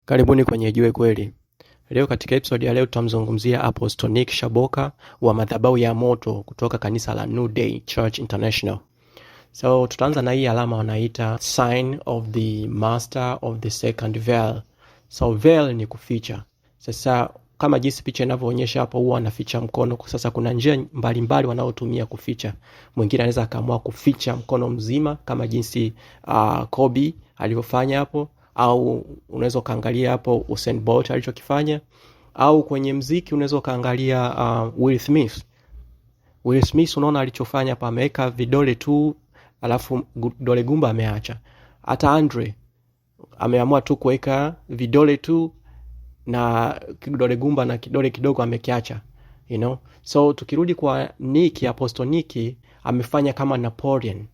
Karibuni kwenye Ijue Kweli. Leo katika episode ya leo tutamzungumzia Apostle Nick Shaboka wa madhabahu ya moto kutoka kanisa la New Day Church International. So tutaanza na hii alama wanaita Sign of the Master of the Second Veil. So veil ni kuficha. Sasa kama jinsi picha inavyoonyesha hapo, huwa anaficha mkono. Sasa kuna njia mbalimbali wanaotumia kuficha. Mwingine anaweza akaamua kuficha mkono mzima kama jinsi Kobe alivyofanya hapo, au unaweza kaangalia hapo Usain Bolt alichokifanya, au kwenye mziki unaweza kaangalia Will Smith. Will Smith unaona alichofanya hapa, ameweka vidole tu alafu dole gumba ameacha. Hata Andre ameamua tu kuweka vidole tu na kidole gumba na kidole kidogo amekiacha, you know. So tukirudi kwa Nick, Apostle Nick amefanya kama Napoleon,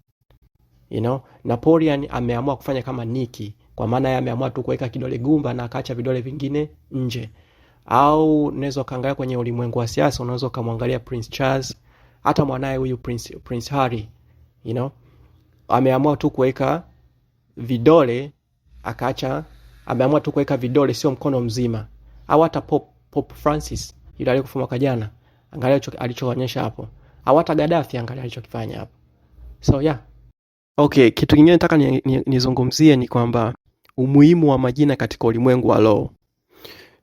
you know. Napoleon ameamua kufanya kama Nick, kwa maana yeye ameamua tu kuweka kidole gumba na akaacha vidole vingine nje. Au unaweza kaangalia kwenye ulimwengu wa siasa, unaweza kumwangalia Prince Charles, hata mwanae huyu Prince Harry, you know. Ameamua tu kuweka vidole akaacha, ameamua tu kuweka vidole, sio mkono mzima. Au hata Pope Francis yule aliyekufa mwaka jana, angalia alichoonyesha hapo. Au hata Gaddafi, angalia alichokifanya hapo. So yeah. Okay, kitu kingine nataka nizungumzie ni kwamba umuhimu wa majina katika ulimwengu wa roho.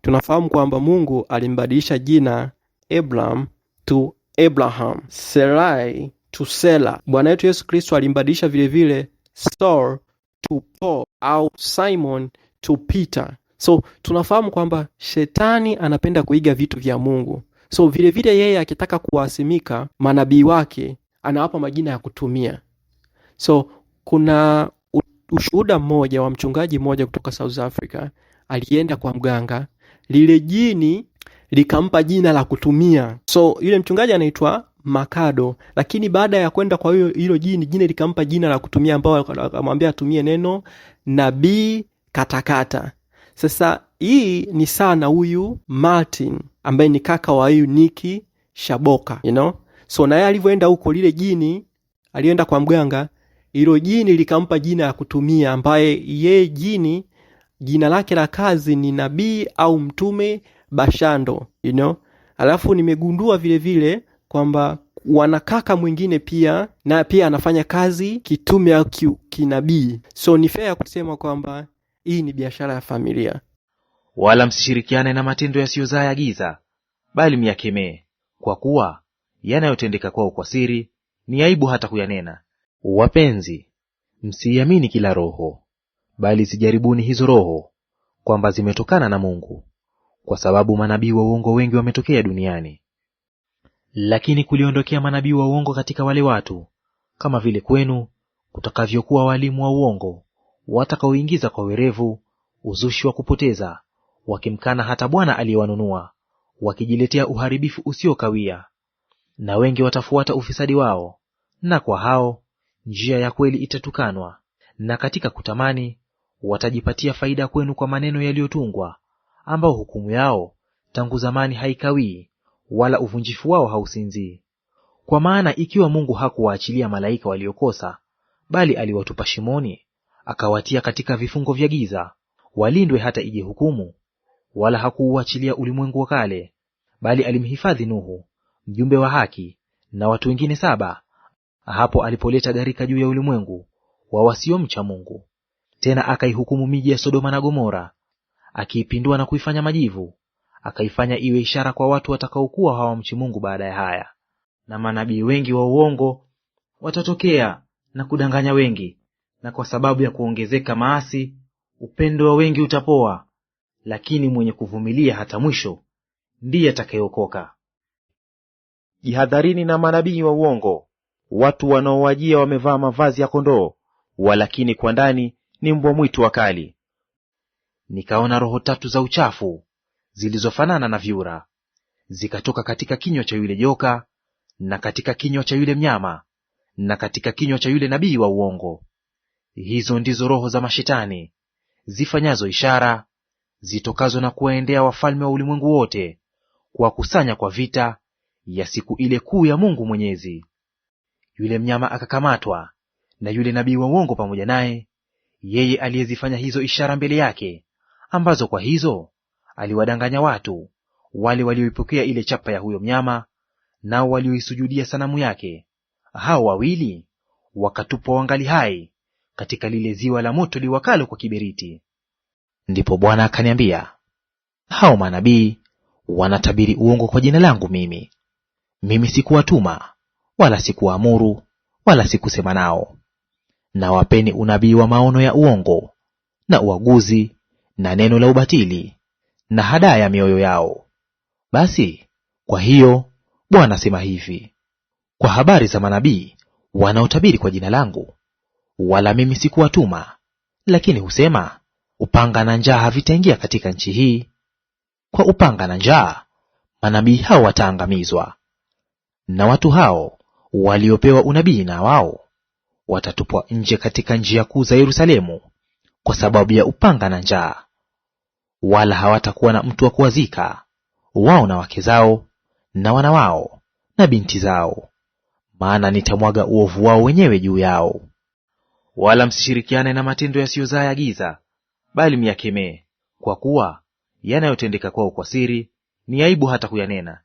Tunafahamu kwamba Mungu alimbadilisha jina Abraham to Abraham, Sarai to Sarah. Bwana wetu Yesu Kristo alimbadilisha vile vile Saul to Paul, au Simon to Peter. So tunafahamu kwamba shetani anapenda kuiga vitu vya Mungu. So vile vile yeye akitaka kuwasimika manabii wake anawapa majina ya kutumia. So kuna ushuhuda mmoja wa mchungaji mmoja kutoka South Africa, alienda kwa mganga, lile jini likampa jina la kutumia. So yule mchungaji anaitwa Makado, lakini baada ya kwenda kwa hilo jini likampa jina la kutumia, ambao akamwambia atumie neno nabii katakata. Sasa hii ni sana huyu Martin ambaye ni kaka wa huyu Nick Shaboka, you know. So na yeye alivyoenda huko, lile jini alienda kwa mganga, hilo jini likampa jina la kutumia, ambaye ye jina lake la kazi ni nabii au mtume Bashando, you know. Alafu nimegundua vile vile kwamba wanakaka mwingine pia na pia anafanya kazi kitume au kinabii. So ni fair kusema kwamba hii ni biashara ya familia. Wala msishirikiane na matendo yasiyozaa ya giza, bali myakemee, kwa kuwa yanayotendeka kwao kwa siri ni aibu hata kuyanena. Wapenzi, msiamini kila roho, bali zijaribuni hizo roho, kwamba zimetokana na Mungu, kwa sababu manabii wa uongo wengi wametokea duniani. Lakini kuliondokea manabii wa uongo katika wale watu, kama vile kwenu kutakavyokuwa walimu wa uongo, watakaoingiza kwa werevu uzushi wa kupoteza, wakimkana hata Bwana aliyewanunua, wakijiletea uharibifu usiokawia. Na wengi watafuata ufisadi wao, na kwa hao njia ya kweli itatukanwa. Na katika kutamani watajipatia faida kwenu kwa maneno yaliyotungwa, ambao hukumu yao tangu zamani haikawii, wala uvunjifu wao hausinzii. Kwa maana ikiwa Mungu hakuwaachilia malaika waliokosa, bali aliwatupa shimoni, akawatia katika vifungo vya giza, walindwe hata ije hukumu, wala hakuuachilia ulimwengu wa kale, bali alimhifadhi Nuhu, mjumbe wa haki, na watu wengine 7, hapo alipoleta gharika juu ya ulimwengu wa wasiomcha Mungu. Tena akaihukumu miji ya Sodoma na Gomora, akiipindua na kuifanya majivu, akaifanya iwe ishara kwa watu watakaokuwa hawamchi Mungu baada ya haya. Na manabii wengi wa uongo watatokea na kudanganya wengi, na kwa sababu ya kuongezeka maasi, upendo wa wengi utapoa. Lakini mwenye kuvumilia hata mwisho ndiye atakayeokoka. Jihadharini na manabii wa uongo, watu wanaowajia wamevaa mavazi ya kondoo, walakini kwa ndani ni mbwa mwitu wakali. Nikaona roho 3 za uchafu zilizofanana na vyura, zikatoka katika kinywa cha yule joka, na katika kinywa cha yule mnyama, na katika kinywa cha yule nabii wa uongo. Hizo ndizo roho za mashetani, zifanyazo ishara, zitokazo na kuwaendea wafalme wa ulimwengu wote, kuwakusanya kwa vita ya siku ile kuu ya Mungu Mwenyezi. Yule mnyama akakamatwa, na yule nabii wa uongo pamoja naye, yeye aliyezifanya hizo ishara mbele yake, ambazo kwa hizo aliwadanganya watu wale walioipokea ile chapa ya huyo mnyama, nao walioisujudia sanamu yake, hao wawili wakatupwa wangali hai katika lile ziwa la moto liwakalo kwa kiberiti. Ndipo Bwana akaniambia, hao manabii wanatabiri uongo kwa jina langu mimi. Mimi sikuwatuma, wala sikuwaamuru, wala sikusema nao. Na wapeni unabii wa maono ya uongo, na uaguzi, na neno la ubatili, na hadaa ya mioyo yao. Basi kwa hiyo Bwana asema hivi, kwa habari za manabii wanaotabiri kwa jina langu, wala mimi sikuwatuma, lakini husema, upanga na njaa havitaingia katika nchi hii, kwa upanga na njaa manabii hao wataangamizwa. Na watu hao waliopewa unabii na wao watatupwa nje katika njia kuu za Yerusalemu kwa sababu ya upanga na njaa. Wala hawatakuwa na mtu wa kuwazika, wao na wake zao na wana wao na binti zao, maana nitamwaga uovu wao wenyewe juu yao. Wala msishirikiane na matendo yasiyozaa ya giza, bali myakemee, kwa kuwa yanayotendeka kwao kwa siri ni aibu hata kuyanena.